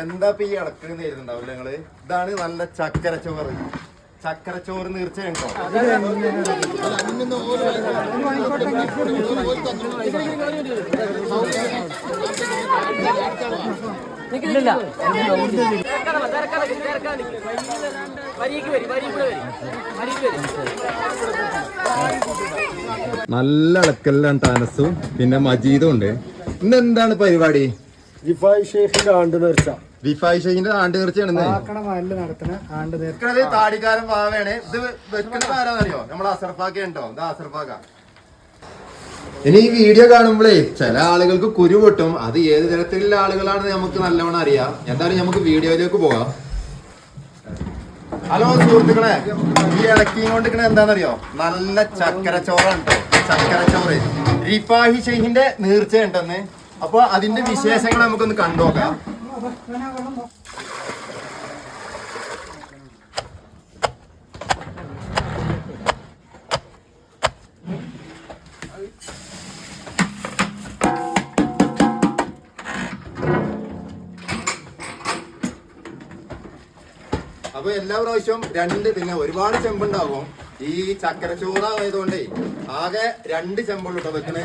എന്താ ഈ ഇളക്കെന്ന് എഴുതുണ്ടാവില്ല നിങ്ങള്? ഇതാണ് നല്ല ചക്കരച്ചോറ്. ചക്കരച്ചോറ് തീർച്ചയായിട്ടും നല്ല ഇളക്കെല്ലാം താനസും പിന്നെ മജീദും ഉണ്ട്. ഇന്ന് എന്താണ് പരിപാടി? റിഫായ് ഷെയ്ഖിന്റെ ആണ്ട് നേർച്ച. റിഫായ് ഷെയ്ഖിന്റെ ആണ്ട് നേർച്ചയാണ്. താടിക്കാരൻ വാവയാണ്. ഇത് വെക്കുന്നത് ആരാന്നറിയോ? നമ്മളെ അസർഫാക്ക ഉണ്ടോ? ഇത് അസർഫാക്ക. ഇനി ഈ വീഡിയോ കാണുമ്പോഴേ ചില ആളുകൾക്ക് കുരു പൊട്ടും. അത് ഏത് തരത്തിലുള്ള ആളുകളാണെന്ന് നമുക്ക് നല്ലവണ്ണം അറിയാം. എന്തായാലും നമുക്ക് വീഡിയോയിലേക്ക് പോകാം. ഹലോ സുഹൃത്തുക്കളെ, ഈ ഇളക്കിയും കൊണ്ടിരിക്കണ എന്താണെന്നറിയോ? നല്ല ചക്കരച്ചോറുണ്ട്. ചക്കരച്ചോറ് റിഫാഹി ഷെയ്ഖിന്റെ നേർച്ചയുണ്ടെന്ന്. അപ്പൊ അതിന്റെ വിശേഷങ്ങൾ നമുക്കൊന്ന് കണ്ടുനോക്കാം. അപ്പൊ എല്ലാ പ്രാവശ്യവും പിന്നെ ഒരുപാട് ചെമ്പുണ്ടാവും. ഈ ചക്കരച്ചോറായതുകൊണ്ടേ ആകെ 2 ചെമ്പുള്ളൂ കേട്ടോ വെക്കണേ.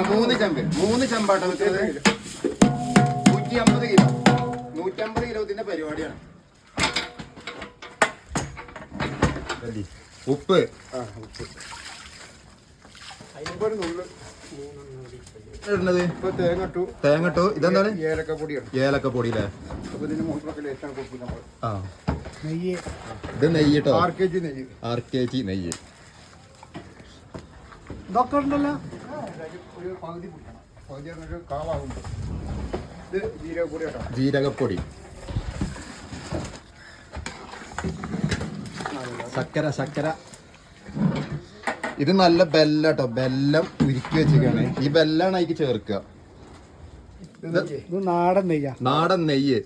3 ചെമ്പ്. 3 ചെമ്പാട്ടോ വെക്കുന്നത്. 150 കിലോ. 150 കിലോത്തിന്റെ പരിപാടിയാണ്. ഉപ്പ് ഇടുന്നത് തേങ്ങട്ടു. ഇതെന്താണ്? ഏലക്കപ്പൊടി അല്ലേ? ആ, ഇത് നെയ്യ് കേട്ടോ. 6 kg നെയ്യ്. ജീരകപ്പൊടി, ശർക്കര. ഇത് നല്ല ബെല്ല കേട്ടോ. ബെല്ലം ഉരുക്കി വെച്ചിരിക്കുകയാണ്. ഈ ബെല്ലാണ് അതിക്ക് ചേർക്കുക. നാടൻ നെയ്യ്.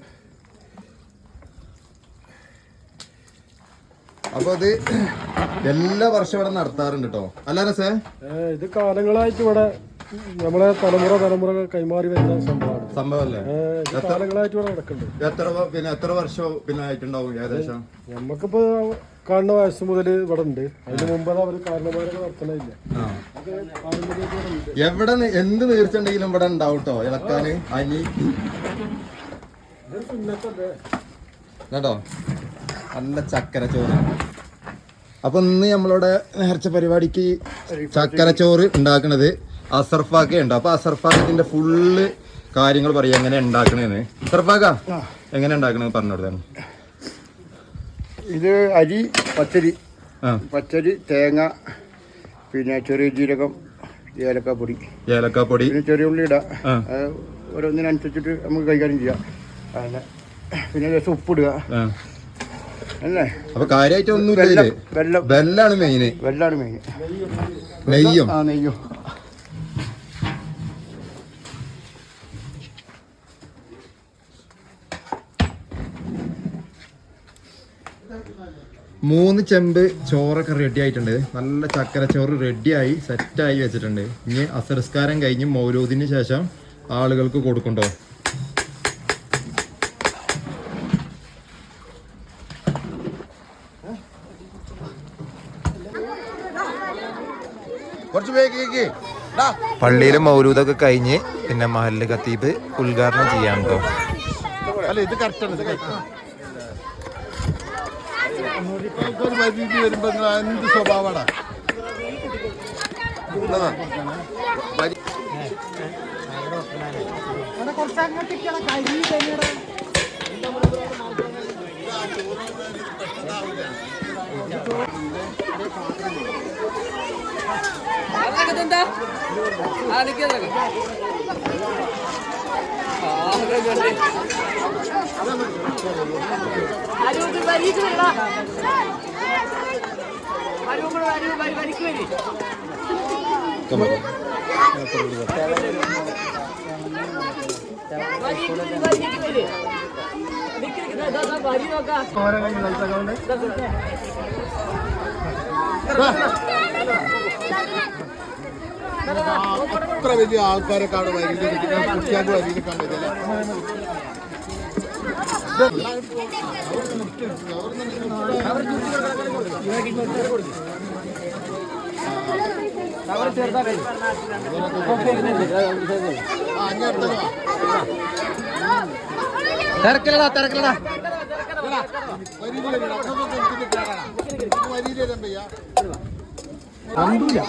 അപ്പൊ അത് എല്ലാ വർഷം ഇവിടെ നടത്താറുണ്ട് കേട്ടോ. അല്ല രസേ? ഇത് കാലങ്ങളായിട്ട് ഇവിടെ നമ്മളെ തലമുറ കൈമാറി വരുന്ന സംഭവല്ലേ? കാലങ്ങളായിട്ട് ഇവിടെ നടക്കുന്നുണ്ട്. എത്ര വർഷം ആയിട്ടുണ്ടാവും ഏകദേശം? നമ്മക്കിപ്പോ കാണുന്ന വയസ്സ് മുതൽ ഇവിടെ ഉണ്ട്. അതിന് മുമ്പ് അവര് കാരണന്മാരൊക്കെ നടത്തണില്ല. എവിടെ എന്ത് നേർച്ചുണ്ടെങ്കിലും ഇവിടെ ഉണ്ടാവും കേട്ടോ ഇളക്കാന്. അനി കേട്ടോ നല്ല ചക്കരച്ചോറ്. അപ്പൊ ഇന്ന് നമ്മളുടെ നേർച്ച പരിപാടിക്ക് ചക്കരച്ചോറ് ഉണ്ടാക്കണത് അസർഫാക്ക ഉണ്ട്. അപ്പൊ അസർഫാക്കത്തിന്റെ ഫുള്ള് കാര്യങ്ങൾ പറയാം എങ്ങനെ ഉണ്ടാക്കണേന്ന്. അസർഫാക്ക എങ്ങനെ ഉണ്ടാക്കണെന്ന് പറഞ്ഞു കൊടുത്താണ്. ഇത് അരി, പച്ചരി, തേങ്ങ, പിന്നെ ചെറിയ ജീരകം, ഏലക്കാപ്പൊടി, പിന്നെ ചെറിയ ഉള്ളി ഇടാം. ഓരോന്നിനനുസരിച്ചിട്ട് നമുക്ക് കൈകാര്യം ചെയ്യാം. പിന്നെ ലേശം ഉപ്പിടുക അല്ലേ? അപ്പൊ കാര്യമായിട്ട് ഒന്നും വെല്ലാണ് മെയിൻ. നെയ്യും. നെയ്യും. 3 ചെമ്പ് ചോറൊക്കെ റെഡി ആയിട്ടുണ്ട്. നല്ല ചക്കരച്ചോറ് റെഡിയായി സെറ്റായി വെച്ചിട്ടുണ്ട്. ഇനി അസർസ്കാരം കഴിഞ്ഞ് മൗലൂദിന് ശേഷം ആളുകൾക്ക് കൊടുക്കണ്ടോ. പള്ളിയിലെ മൗലൂദൊക്കെ കഴിഞ്ഞ് പിന്നെ മഹല്ല് ഖത്തീബ് ഉദ്ഘാടനം ചെയ്യാൻ കേട്ടോ. അല്ല ഇത് കറക്റ്റാണ്. വരുമ്പോ എന്ത് സ്വഭാവമാണ്? അത്ര വലിയ ആൾക്കാരെ കാണും. കുട്ടിയാണ്ട് വരിയിൽ കണ്ടില്ല. തിരക്കിലടാ തിരക്കിലടാ കണ്ടൂല